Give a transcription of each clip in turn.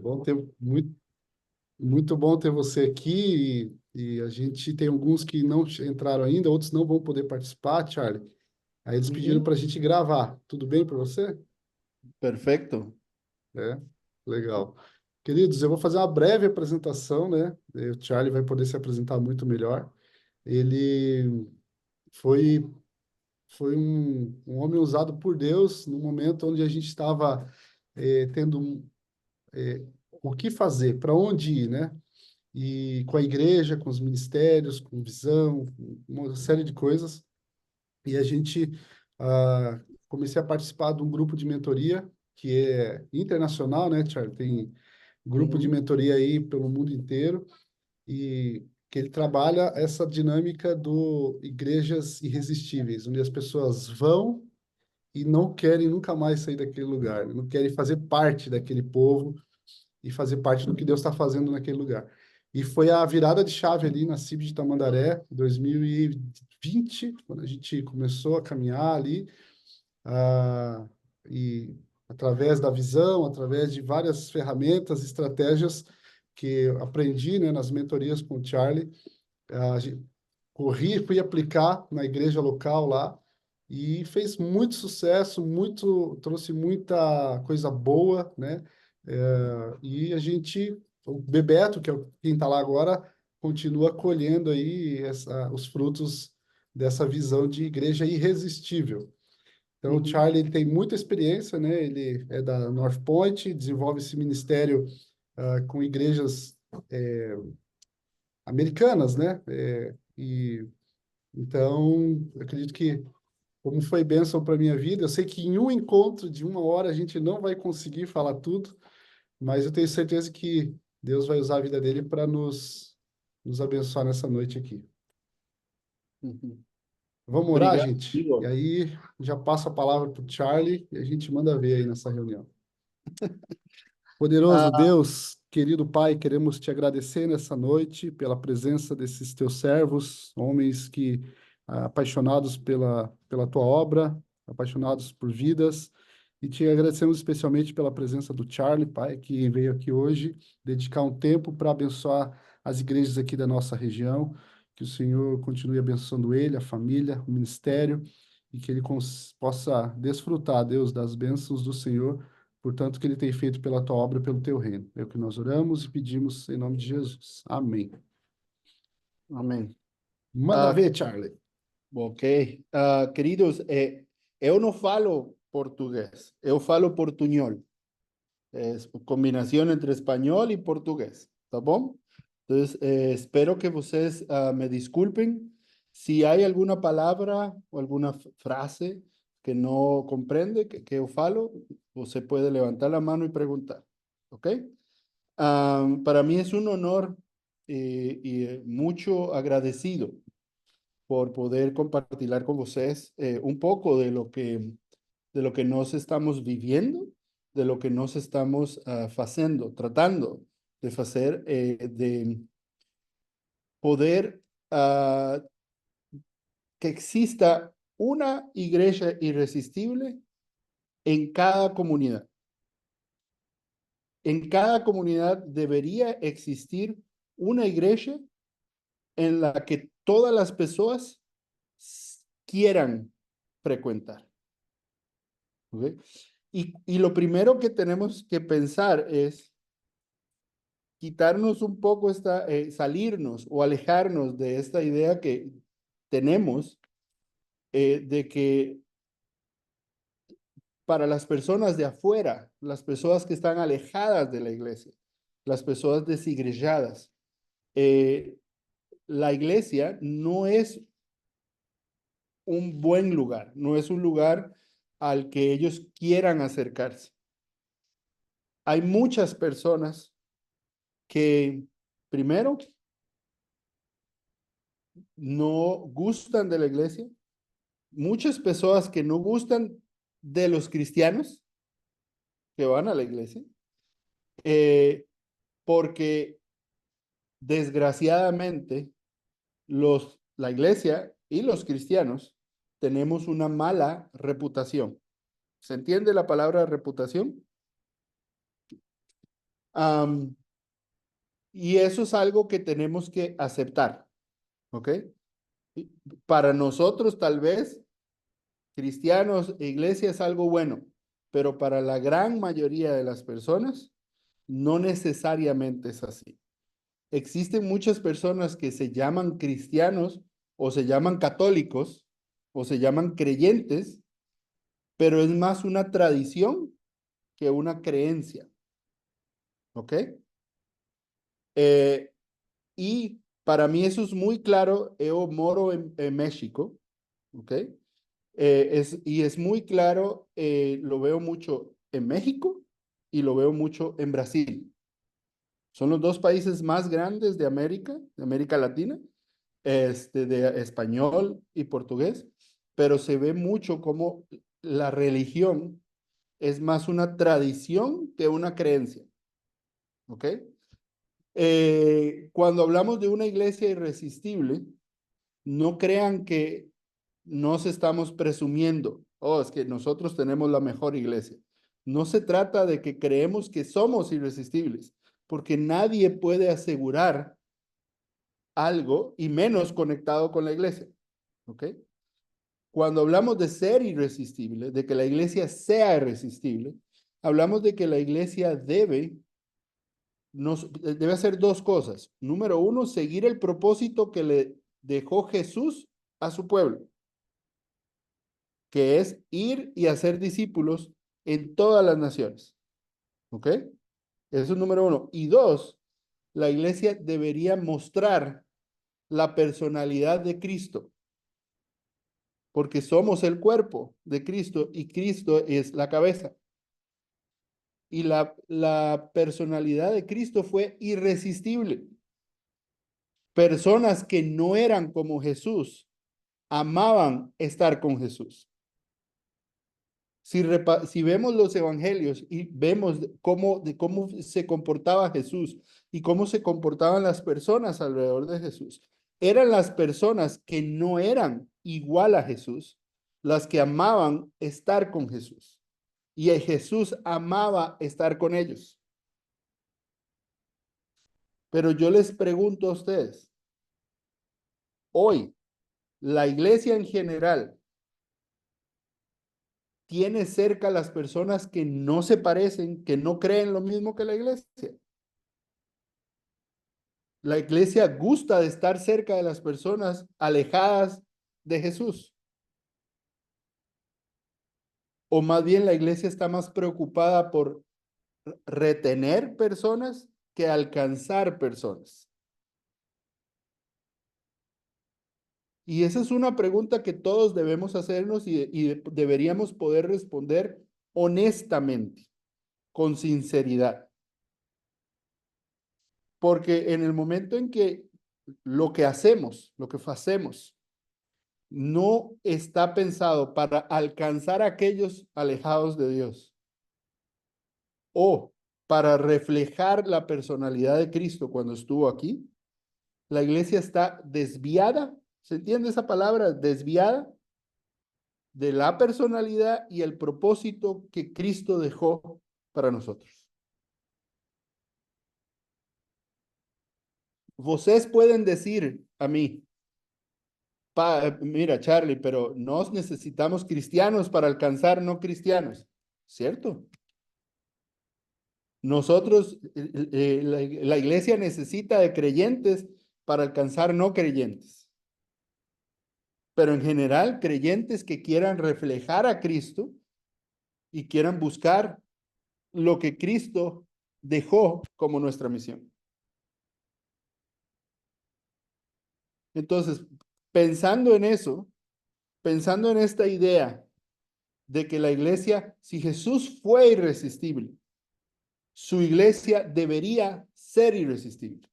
Bom ter muito, muito bom ter você aqui e a gente tem alguns que não entraram ainda, outros não vão poder participar, Charlie. Aí eles pediram Uhum. para a gente gravar. Tudo bem para você? Perfecto. É, legal. Queridos, eu vou fazer uma breve apresentação, né? O Charlie vai poder se apresentar muito melhor. Ele foi foi um homem usado por Deus no momento onde a gente estava tendo o que fazer, para onde ir, né? E com a igreja, com os ministérios, com visão, com uma série de coisas. E a gente comecei a participar de um grupo de mentoria que é internacional, né, Charlie? Tem grupo de Uhum. mentoria aí pelo mundo inteiro e que ele trabalha essa dinâmica do igrejas irresistíveis, onde as pessoas vão e não querem nunca mais sair daquele lugar, né? Não querem fazer parte daquele povo e fazer parte do que Deus está fazendo naquele lugar. E foi a virada de chave ali na CIB de Tamandaré, 2020, quando a gente começou a caminhar ali, ah, e através da visão, através de várias ferramentas, estratégias que eu aprendi, né, nas mentorias com o Charlie, a gente corri, fui aplicar na igreja local lá e fez muito sucesso, muito, trouxe muita coisa boa, né? E a gente, o Bebeto, que é quem está lá agora, continua colhendo aí os frutos dessa visão de igreja irresistível. Então, o Uhum. Charlie ele tem muita experiência, né? Ele é da North Point, desenvolve esse ministério com igrejas americanas, né? E então, eu acredito que, como foi bênção para minha vida, eu sei que em um encontro de uma hora a gente não vai conseguir falar tudo, mas eu tenho certeza que Deus vai usar a vida dele para nos abençoar nessa noite aqui. Uhum. Vamos orar, Obrigado, gente? E amigo. aí, já passo a palavra para o Charlie e a gente manda ver aí nessa reunião. Poderoso Ah, Deus, querido Pai, queremos te agradecer nessa noite pela presença desses teus servos, homens que apaixonados pela tua obra, apaixonados por vidas, e te agradecemos especialmente pela presença do Charlie, Pai, que veio aqui hoje dedicar um tempo para abençoar as igrejas aqui da nossa região. Que o Senhor continue abençoando ele, a família, o ministério, e que ele possa desfrutar, Deus, das bênçãos do Senhor portanto, que ele tem feito pela tua obra, pelo teu reino. É o que nós oramos e pedimos em nome de Jesus. Amém. amém. Manda Ah, ver, Charlie. ok. Queridos, eu não falo português, eu falo portunhol. Es combinación entre español y portugués, ¿tá bom? Entonces, espero que vocês me disculpen si hay alguna palabra o alguna frase que no comprende, que eu falo, você puede levantar la mano y preguntar, ¿ok? Para mí es un honor y mucho agradecido por poder compartir con vocês un poco de lo que nos estamos viviendo, de lo que nos estamos haciendo, tratando de hacer, de poder que exista una iglesia irresistible en cada comunidad. En cada comunidad debería existir una iglesia en la que todas las personas quieran frecuentar. ¿Okay? Y lo primero que tenemos que pensar es quitarnos un poco salirnos o alejarnos de esta idea que tenemos de que para las personas de afuera, las personas que están alejadas de la iglesia, las personas desigrejadas, eh, la iglesia no es un buen lugar, no es un lugar al que ellos quieran acercarse. Hay muchas personas que, primero, no gustan de la iglesia, muchas personas que no gustan de los cristianos que van a la iglesia, eh, porque desgraciadamente la iglesia y los cristianos tenemos una mala reputación. ¿Se entiende la palabra reputación? Am, y eso es algo que tenemos que aceptar, ¿ok? Y para nosotros tal vez, cristianos e iglesia es algo bueno, pero para la gran mayoría de las personas no necesariamente es así. Existen muchas personas que se llaman cristianos o se llaman católicos o se llaman creyentes, pero es más una tradición que una creencia, ¿ok? Eh, y para mí eso es muy claro. Yo moro en México, ¿ok? Y es muy claro, lo veo mucho en México y lo veo mucho en Brasil. Son los dos países más grandes de América Latina, de español y portugués, pero se ve mucho como la religión es más una tradición que una creencia, ¿ok? Cuando hablamos de una iglesia irresistible, no crean que nos estamos presumiendo, oh, es que nosotros tenemos la mejor iglesia. No se trata de que creemos que somos irresistibles, porque nadie puede asegurar algo y menos conectado con la iglesia, ¿ok? Cuando hablamos de ser irresistible, de que la iglesia sea irresistible, hablamos de que la iglesia debe hacer dos cosas. Número uno, seguir el propósito que le dejó Jesús a su pueblo, que es ir y hacer discípulos en todas las naciones. ¿Ok? Eso es número uno. Y dos, la iglesia debería mostrar la personalidad de Cristo, porque somos el cuerpo de Cristo y Cristo es la cabeza. Y la personalidad de Cristo fue irresistible. Personas que no eran como Jesús amaban estar con Jesús. Si vemos los evangelios y vemos cómo se comportaba Jesús y cómo se comportaban las personas alrededor de Jesús, eran las personas que no eran igual a Jesús, las que amaban estar con Jesús. Y Jesús amaba estar con ellos. Pero yo les pregunto a ustedes, hoy, la iglesia en general tiene cerca a las personas que no se parecen, que no creen lo mismo que la iglesia. La iglesia gusta de estar cerca de las personas alejadas de Jesús. O más bien la iglesia está más preocupada por retener personas que alcanzar personas. Y esa es una pregunta que todos debemos hacernos y deberíamos poder responder honestamente, con sinceridad. Porque en el momento en que lo que hacemos, no está pensado para alcanzar a aquellos alejados de Dios o para reflejar la personalidad de Cristo cuando estuvo aquí, la iglesia está desviada, ¿se entiende esa palabra? Desviada de la personalidad y el propósito que Cristo dejó para nosotros. Ustedes pueden decir a mí, mira, Charlie, pero nos necesitamos cristianos para alcanzar no cristianos, ¿cierto? Nosotros, la iglesia necesita de creyentes para alcanzar no creyentes, pero en general creyentes que quieran reflejar a Cristo y quieran buscar lo que Cristo dejó como nuestra misión. Entonces, pensando en eso, pensando en esta idea de que la iglesia, si Jesús fue irresistible, su iglesia debería ser irresistible.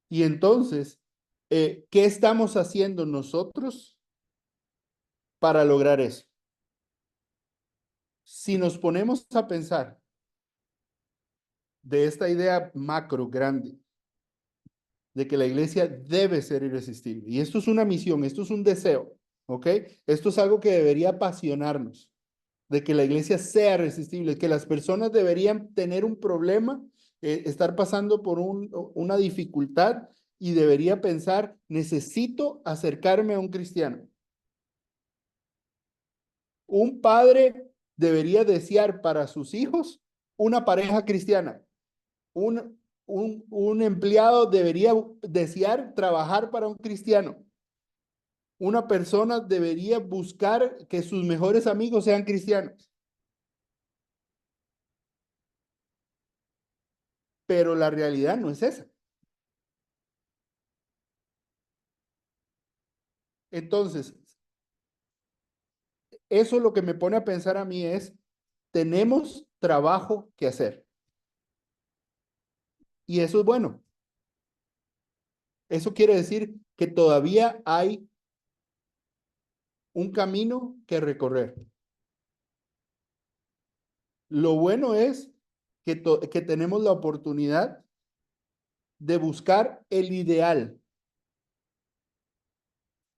Y entonces, ¿qué estamos haciendo nosotros para lograr eso? Si nos ponemos a pensar de esta idea macro grande, de que la iglesia debe ser irresistible, y esto es una misión, esto es un deseo, ¿ok? Esto es algo que debería apasionarnos. de que la iglesia sea resistible, que las personas deberían tener un problema, estar pasando por una dificultad y debería pensar, necesito acercarme a un cristiano. Un padre debería desear para sus hijos una pareja cristiana. Un empleado debería desear trabajar para un cristiano. Una persona debería buscar que sus mejores amigos sean cristianos. Pero la realidad no es esa. Entonces, eso lo que me pone a pensar a mí es, tenemos trabajo que hacer. Y eso es bueno. Eso quiere decir que todavía hay un camino que recorrer. Lo bueno es que tenemos la oportunidad de buscar el ideal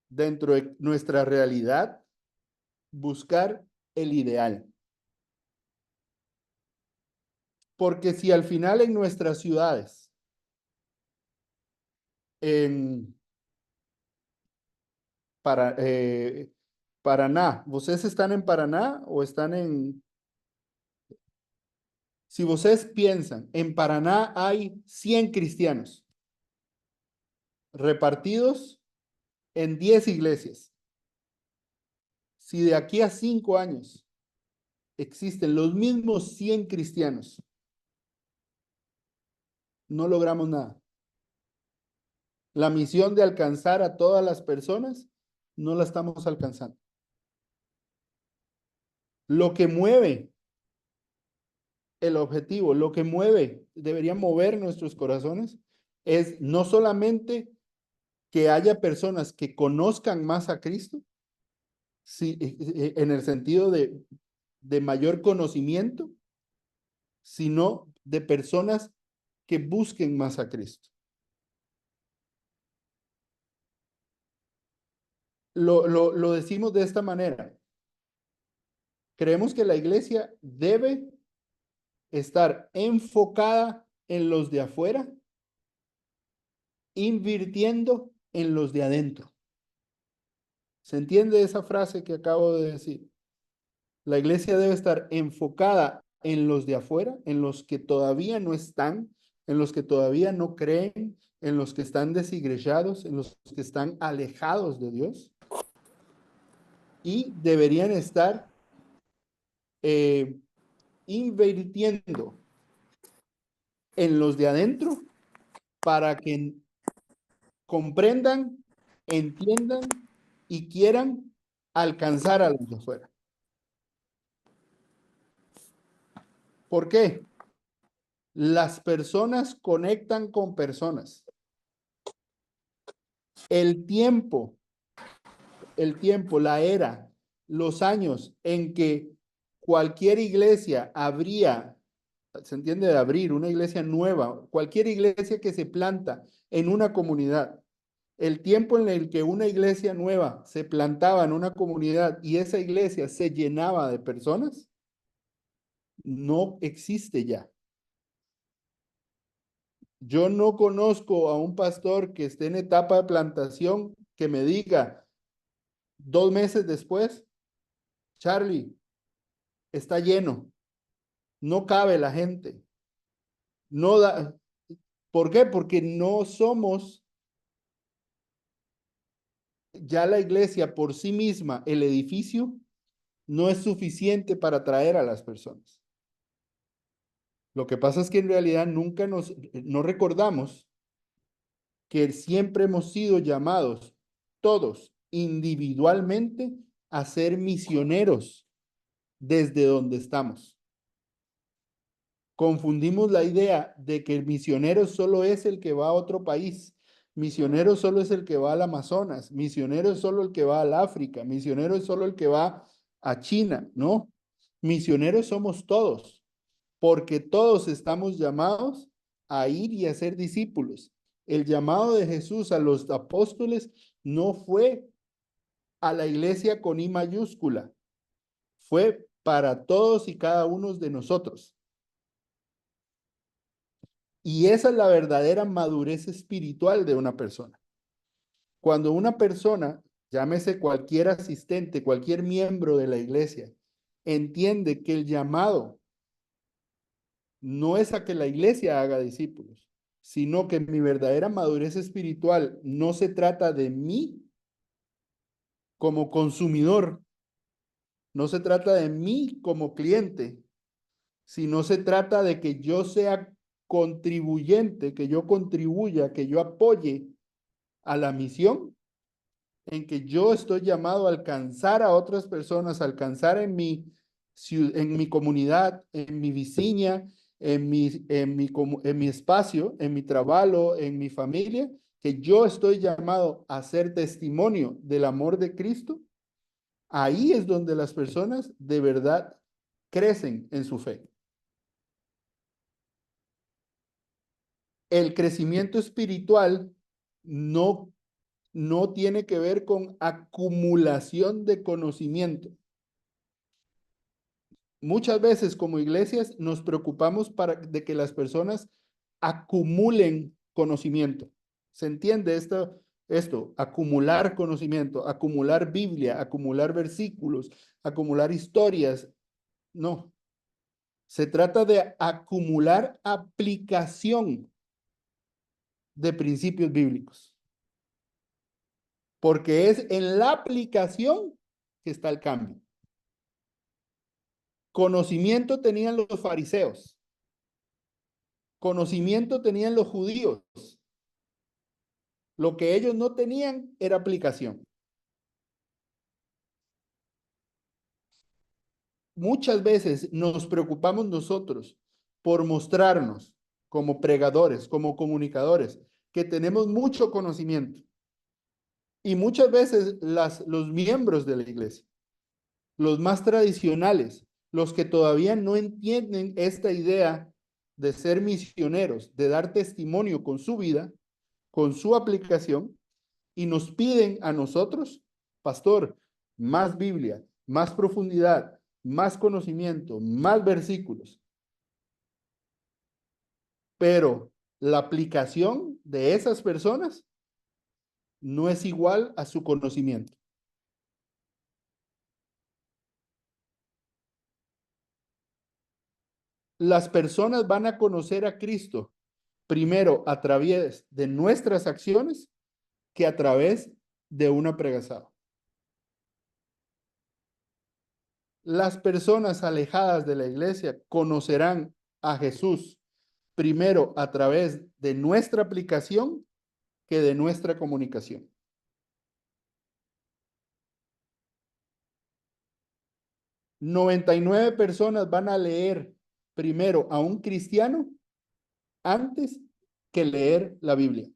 dentro de nuestra realidad, buscar el ideal. Porque si al final en nuestras ciudades, en Paraná, ¿ustedes están en Paraná o están en... Si ustedes piensan, en Paraná hay 100 cristianos repartidos en 10 iglesias. Si de aquí a 5 años existen los mismos 100 cristianos, no logramos nada. La misión de alcanzar a todas las personas, no la estamos alcanzando. Lo que mueve el objetivo, lo que mueve, debería mover nuestros corazones, es no solamente que haya personas que conozcan más a Cristo, sí, en el sentido de mayor conocimiento, sino de personas que busquen más a Cristo. Lo decimos de esta manera. Creemos que la iglesia debe estar enfocada en los de afuera, invirtiendo en los de adentro. ¿Se entiende esa frase que acabo de decir? La iglesia debe estar enfocada en los de afuera, en los que todavía no están, en los que todavía no creen, en los que están desigrejados, en los que están alejados de Dios. Y deberían estar invirtiendo en los de adentro para que comprendan, entiendan y quieran alcanzar a los de afuera. ¿Por qué? Las personas conectan con personas. El tiempo, la era, los años en que cualquier iglesia abría, se entiende de abrir, una iglesia nueva, cualquier iglesia que se planta en una comunidad, el tiempo en el que una iglesia nueva se plantaba en una comunidad y esa iglesia se llenaba de personas, no existe ya. Yo no conozco a un pastor que esté en etapa de plantación que me diga 2 meses después, Charlie, está lleno, no cabe la gente. No da, ¿por qué? Porque no somos ya la iglesia por sí misma, el edificio no es suficiente para atraer a las personas. Lo que pasa es que en realidad nunca no recordamos que siempre hemos sido llamados todos individualmente a ser misioneros desde donde estamos. Confundimos la idea de que el misionero solo es el que va a otro país, misionero solo es el que va al Amazonas, misionero es solo el que va al África, misionero es solo el que va a China, ¿no? Misioneros somos todos, porque todos estamos llamados a ir y a ser discípulos. El llamado de Jesús a los apóstoles no fue a la iglesia con I mayúscula, fue para todos y cada uno de nosotros. Y esa es la verdadera madurez espiritual de una persona. Cuando una persona, llámese cualquier asistente, cualquier miembro de la iglesia, entiende que el llamado no es a que la iglesia haga discípulos, sino que mi verdadera madurez espiritual no se trata de mí como consumidor, no se trata de mí como cliente, sino se trata de que yo sea contribuyente, que yo contribuya, que yo apoye a la misión en que yo estoy llamado a alcanzar a otras personas, a alcanzar en mi comunidad, en mi vecina, en mi espacio, en mi trabajo, en mi familia, que yo estoy llamado a ser testimonio del amor de Cristo. Ahí es donde las personas de verdad crecen en su fe. El crecimiento espiritual no, no tiene que ver con acumulación de conocimiento. Muchas veces como iglesias nos preocupamos de que las personas acumulen conocimiento. ¿Se entiende esto? Acumular conocimiento, acumular Biblia, acumular versículos, acumular historias. No, se trata de acumular aplicación de principios bíblicos, porque es en la aplicación que está el cambio. Conocimiento tenían los fariseos, conocimiento tenían los judíos, lo que ellos no tenían era aplicación. Muchas veces nos preocupamos nosotros por mostrarnos como pregadores, como comunicadores, que tenemos mucho conocimiento. Y muchas veces los miembros de la iglesia, los más tradicionales, los que todavía no entienden esta idea de ser misioneros, de dar testimonio con su vida, con su aplicación, y nos piden a nosotros, pastor, más Biblia, más profundidad, más conocimiento, más versículos. Pero la aplicación de esas personas no es igual a su conocimiento. Las personas van a conocer a Cristo primero a través de nuestras acciones que a través de una pregasada. Las personas alejadas de la iglesia conocerán a Jesús primero a través de nuestra aplicación que de nuestra comunicación. 99 personas van a leer primero a un cristiano antes que leer la Biblia.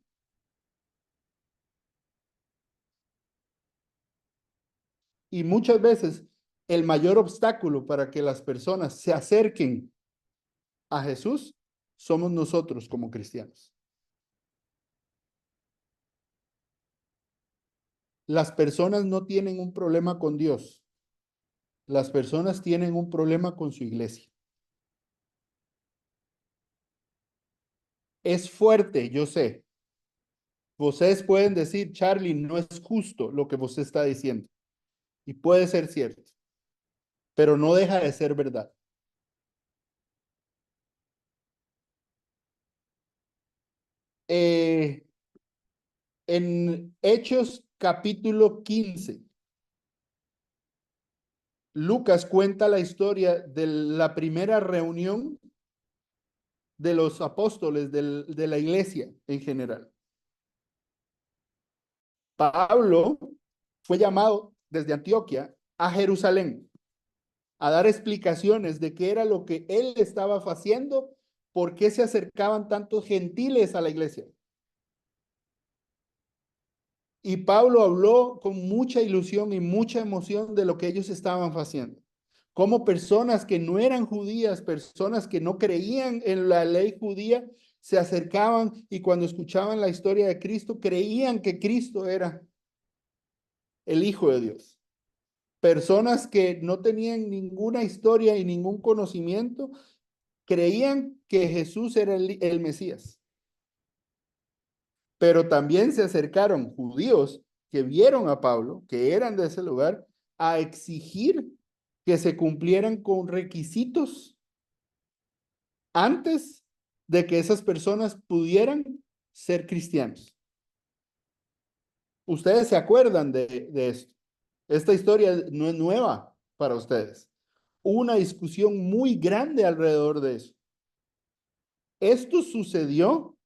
Y muchas veces el mayor obstáculo para que las personas se acerquen a Jesús somos nosotros como cristianos. Las personas no tienen un problema con Dios. Las personas tienen un problema con su iglesia. Es fuerte, yo sé. Ustedes pueden decir, Charlie, no es justo lo que usted está diciendo. Y puede ser cierto, pero no deja de ser verdad. En Hechos capítulo 15, Lucas cuenta la historia de la primera reunión de los apóstoles de la iglesia en general. Pablo fue llamado desde Antioquia a Jerusalén a dar explicaciones de qué era lo que él estaba haciendo, por qué se acercaban tantos gentiles a la iglesia. Y Pablo habló con mucha ilusión y mucha emoción de lo que ellos estaban haciendo. Como personas que no eran judías, personas que no creían en la ley judía, se acercaban y cuando escuchaban la historia de Cristo, creían que Cristo era el Hijo de Dios. personas que no tenían ninguna historia y ningún conocimiento, creían que Jesús era el Mesías. Pero también se acercaron judíos que vieron a Pablo, que eran de ese lugar, a exigir que se cumplieran con requisitos antes de que esas personas pudieran ser cristianos. Ustedes se acuerdan de esto. Esta historia no es nueva para ustedes. Hubo una discusión muy grande alrededor de eso. Esto sucedió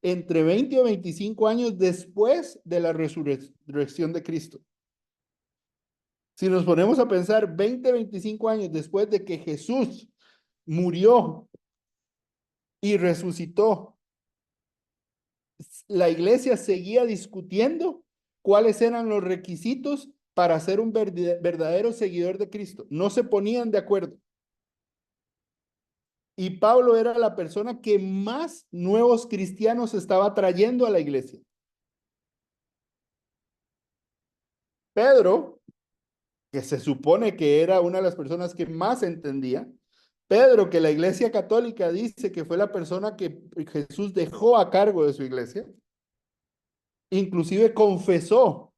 entre 20 o 25 años después de la resurrección de Cristo. Si nos ponemos a pensar 20, 25 años después de que Jesús murió y resucitó, la iglesia seguía discutiendo cuáles eran los requisitos para ser un verdadero seguidor de Cristo. No se ponían de acuerdo. Y Pablo era la persona que más nuevos cristianos estaba trayendo a la iglesia. Pedro, que se supone que era una de las personas que más entendía, Pedro, que la iglesia católica dice que fue la persona que Jesús dejó a cargo de su iglesia, inclusive confesó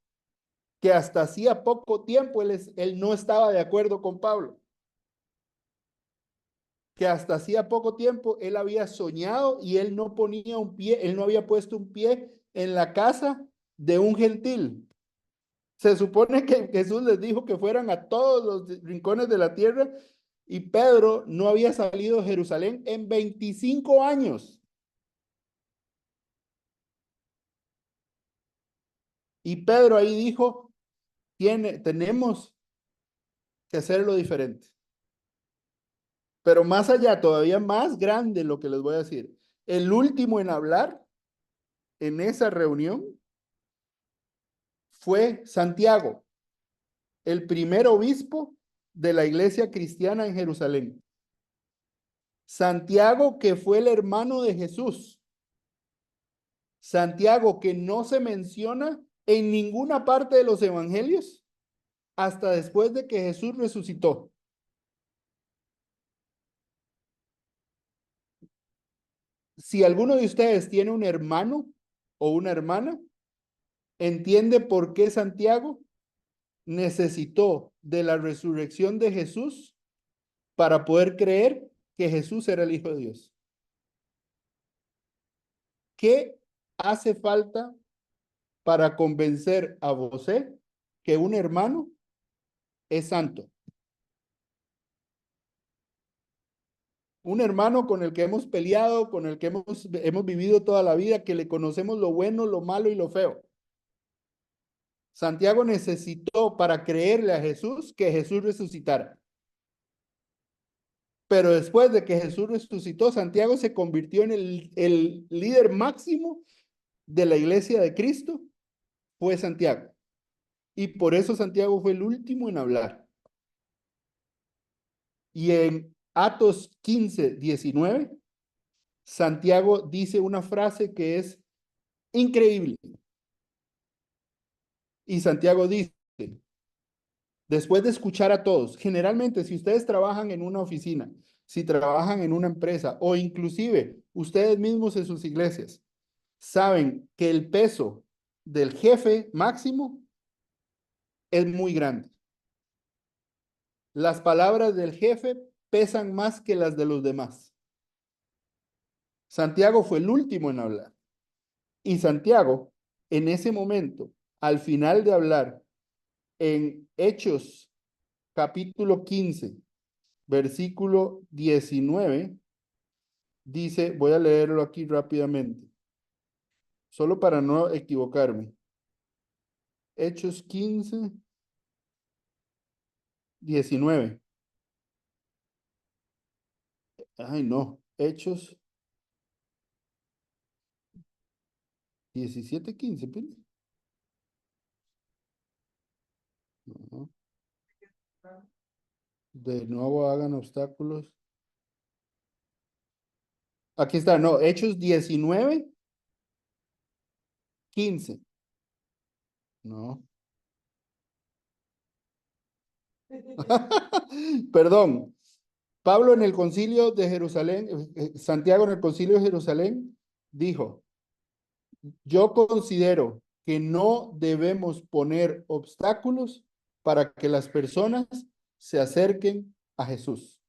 que hasta hacía poco tiempo él no estaba de acuerdo con Pablo, que hasta hacía poco tiempo él había soñado y él no ponía un pie, él no había puesto un pie en la casa de un gentil. Se supone que Jesús les dijo que fueran a todos los rincones de la tierra y Pedro no había salido de Jerusalén en 25 años. Y Pedro ahí dijo, tenemos que hacerlo diferente. Pero más allá, todavía más grande lo que les voy a decir. El último en hablar en esa reunión fue Santiago, el primer obispo de la iglesia cristiana en Jerusalén. Santiago, que fue el hermano de Jesús. Santiago, que no se menciona en ninguna parte de los evangelios hasta después de que Jesús resucitó. Si alguno de ustedes tiene un hermano o una hermana, entiende por qué Santiago necesitó de la resurrección de Jesús para poder creer que Jesús era el Hijo de Dios. ¿Qué hace falta para convencer a José que un hermano es santo? Un hermano con el que hemos peleado, con el que hemos vivido toda la vida, que le conocemos lo bueno, lo malo y lo feo. Santiago necesitó para creerle a Jesús que Jesús resucitara. Pero después de que Jesús resucitó, Santiago se convirtió en el líder máximo de la iglesia de Cristo, fue Santiago. Y por eso Santiago fue el último en hablar. Y en Atos 15, 19, Santiago dice una frase que es increíble. Y Santiago dice, después de escuchar a todos, generalmente si ustedes trabajan en una oficina, si trabajan en una empresa o inclusive ustedes mismos en sus iglesias, saben que el peso del jefe máximo es muy grande. Las palabras del jefe pesan más que las de los demás. Santiago fue el último en hablar. Y Santiago, en ese momento, al final de hablar, en Hechos capítulo 15, versículo 19, dice, voy a leerlo aquí rápidamente, solo para no equivocarme. Hechos 15, 19. Ay, no. Hechos 17, 15. No. De nuevo hagan obstáculos. Aquí está, no. Hechos 19, 15. No. Perdón. Pablo en el concilio de Jerusalén, Santiago en el concilio de Jerusalén, dijo, yo considero que no debemos poner obstáculos para que las personas se acerquen a Jesús.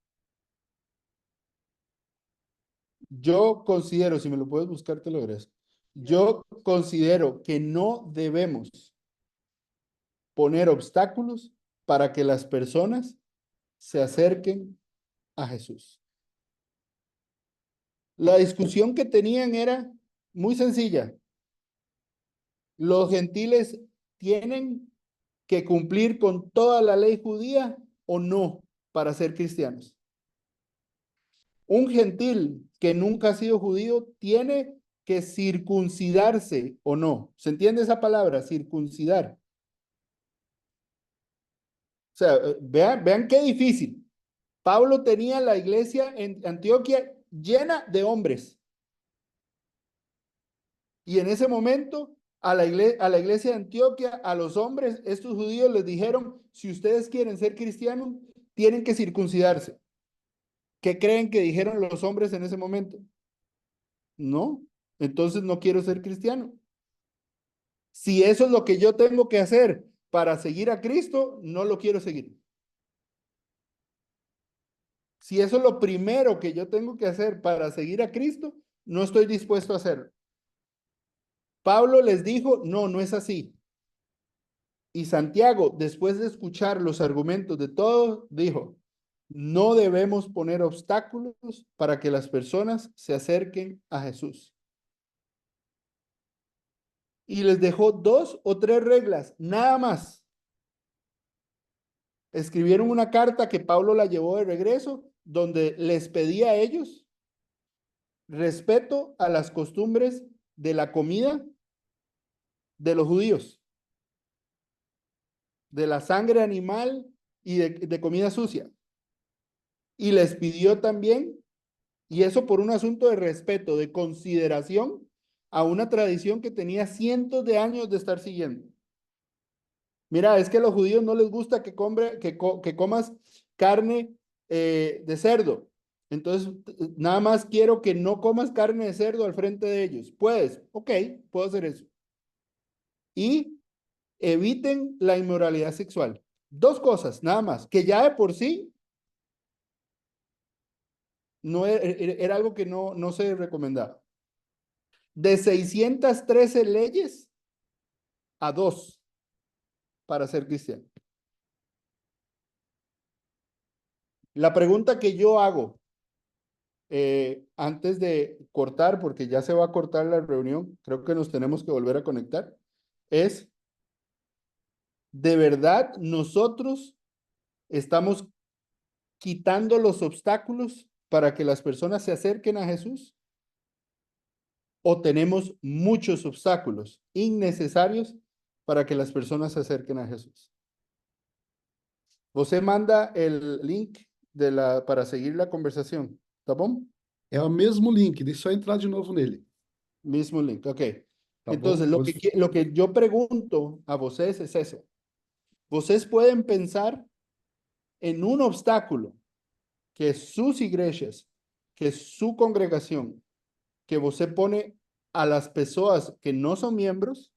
Yo considero, si me lo puedes buscar, te lo agradezco. Yo considero que no debemos poner obstáculos para que las personas se acerquen a Jesús. La discusión que tenían era muy sencilla. Los gentiles tienen que cumplir con toda la ley judía o no para ser cristianos. Un gentil que nunca ha sido judío tiene que circuncidarse o no. ¿Se entiende esa palabra? Circuncidar. O sea, vean qué difícil. Pablo tenía la iglesia en Antioquia llena de hombres. Y en ese momento a la iglesia de Antioquia, a los hombres, estos judíos les dijeron, si ustedes quieren ser cristianos, tienen que circuncidarse. ¿Qué creen que dijeron los hombres en ese momento? No, entonces no quiero ser cristiano. Si eso es lo que yo tengo que hacer para seguir a Cristo, no lo quiero seguir. Si eso es lo primero que yo tengo que hacer para seguir a Cristo, no estoy dispuesto a hacerlo. Pablo les dijo, no, no es así. Y Santiago, después de escuchar los argumentos de todos, dijo, no debemos poner obstáculos para que las personas se acerquen a Jesús. Y les dejó 2 o 3 reglas, nada más. Escribieron una carta que Pablo la llevó de regreso, donde les pedía a ellos respeto a las costumbres de la comida de los judíos, de la sangre animal y de comida sucia. Y les pidió también, y eso por un asunto de respeto, de consideración a una tradición que tenía cientos de años de estar siguiendo. Mira, es que a los judíos no les gusta que comas carne de cerdo. Entonces, nada más quiero que no comas carne de cerdo al frente de ellos. Puedes, ok, puedo hacer eso. Y eviten la inmoralidad sexual. 2 cosas, nada más, que ya de por sí no era algo que no se recomendaba. De 613 leyes a 2 para ser cristiano. La pregunta que yo hago antes de cortar, porque ya se va a cortar la reunión, creo que nos tenemos que volver a conectar, es, ¿de verdad nosotros estamos quitando los obstáculos para que las personas se acerquen a Jesús? ¿O tenemos muchos obstáculos innecesarios para que las personas se acerquen a Jesús? Você manda el link para seguir la conversación, ¿está bom? É o mesmo link, deixa eu só entrar de novo nele. Mismo link, ok. Tá bom? Entonces, lo que yo pregunto a vocês es eso. Vocês pueden pensar en un obstáculo que sus iglesias, que su congregación, que você pone a las personas que no son miembros